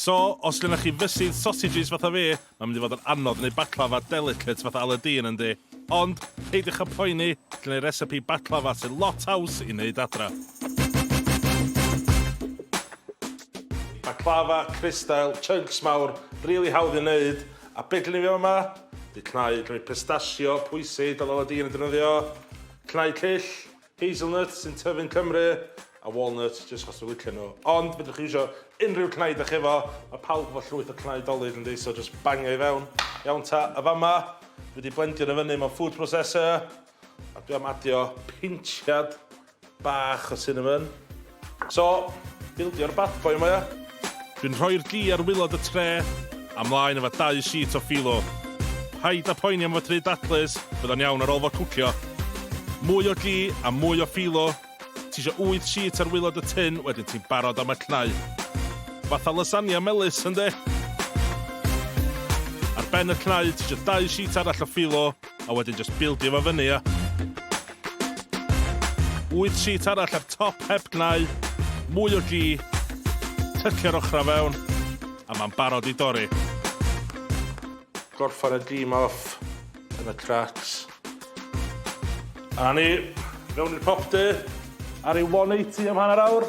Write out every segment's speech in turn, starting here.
So, os gennych chi fysydd sausages fatha fi, mae'n mynd i fod yn anodd neu baclava delicate fatha Aladdin yndi. Ond, peidiwch â poeni, gen i recipe baclava sy'n lot haws i wneud adra. Baclava, crystal, chunks mawr, really hawdd i wneud. A be gen i fi yma? Di cnau, gen i pistachio, pwysig, fel Aladdin yn defnyddio. Cnau cyll, hazelnut sy'n tyfu'n Cymru, a walnut, jyst chos dwi'n licio nhw. Ond, fydwch chi isio unrhyw cnau dych efo, mae pawb efo llwyth o cnau dolyd yndi, so just bangio i fewn. Iawn ta, a fama, dwi wedi blendio nhw fyny mewn food processor, a dwi am adio pinchiad bach o cinnamon. So, bildio'r bad boy yma, ia. Dwi'n rhoi'r gi ar wilod y tre, a mlaen efo 2 sheet o ffilo. Paid a poeni am fod 3 datlys, bydd o'n iawn ar ôl fo cwcio. Mwy o gi a mwy o ffilo. Ti isio 8 sheet ar wilod y tin, wedyn ti'n barod am y cnau. Fatha lasagna melys, ynddi? Ar ben y cnau, ti isio 2 sheet arall o ffilo, a wedyn just bildio fo fyny, ia. 8 sheet arall ar top heb cnau, mwy o gi, tycio'r ochra fewn, a mae'n barod i dorri. Gorffan y gi off yn y cracks. A ni, fewn i'r popdy. Ar ei 180 am hanner awr.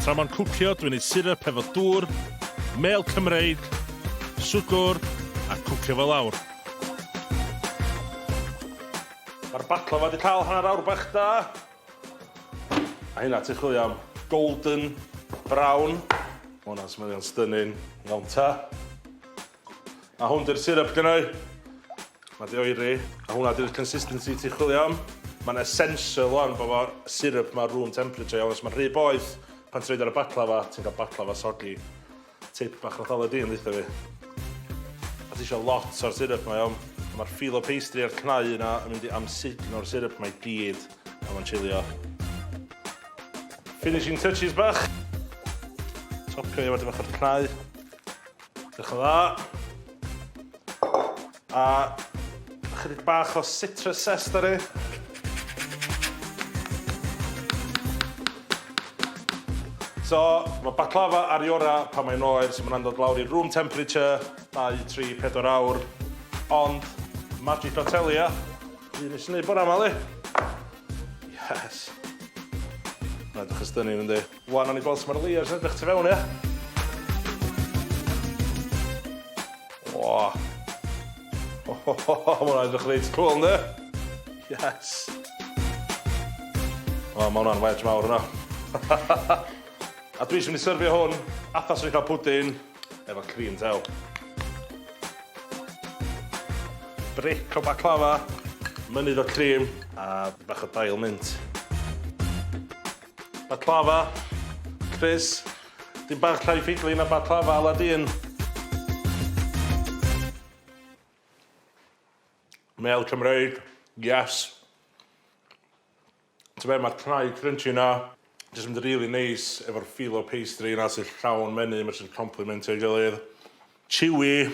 Tra ma'n cwcio, dwi'n gwneud syrup efo dŵr, mel Cymreig, swgwr a cwcio fel lawr. Mae'r baclava wedi cael hanner awr bach da. A hynna ti'n chwilio am golden brown. Ma' hwnna'n smellio'n stunning. Iawn ta. A hwn di'r syrup gynnau. Mae di oeri, a hwnna di'r consistency ti'n chwilio am. Mae'n essential o'n bod o'r syrup mae room temperature, os mae'n rhy boeth, pan ti'n rhaid ar y baclava, ti'n cael baclava soggy. Tip bach o Aladdin, ddeitha fi. A ti eisiau lot o'r syrup mae o'n. Mae'r filo pastry a'r cnau yna yn mynd i amsugno'r syrup mae gyd, a mae'n chilio. Finishing touches bach. Topio i wedi bach o'r cnau. Diolch o dda. A chydig bach o citrus zest ar ei. So, mae baclava ar ei ora pan mae'n oer, so mae'n dod lawr i room temperature, 2, 3, 4 awr. Ond, magic hotel ia. Un nes i wneud bora yma, li. Yes. Mae'n edrych yn stunning, yndi. Wan o'n i gweld sy'n mae'r layers yn edrych tu fewn, ia. Wow. Mae hwnna'n edrych reit cool, ynddi? Yes. Mae hwnna'n wedge mawr yna. A dwi eisiau mynd i syrfio hwn, athas o'n i cael pwdin, efo cream tew. Bric o baclava, mynydd o cream, a bach o dail mint. Baclava, Chris, dim bach llai ffeidli na baclava Aladdin. Mel Cymreig, yes. Ti'n be, mae'r cnau crunchy na, jyst mynd really nice efo'r filo pastry na sy'n llawn menu, mae'n sy'n complementio ei gilydd. Chewy.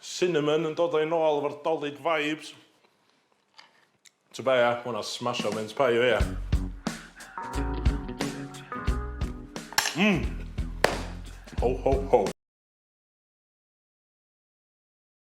Cinnamon yn dod o'i nôl efo'r dolig vibes. Ti'n be, ia, hwnna smash o mince pie o ia. Ho, ho, ho.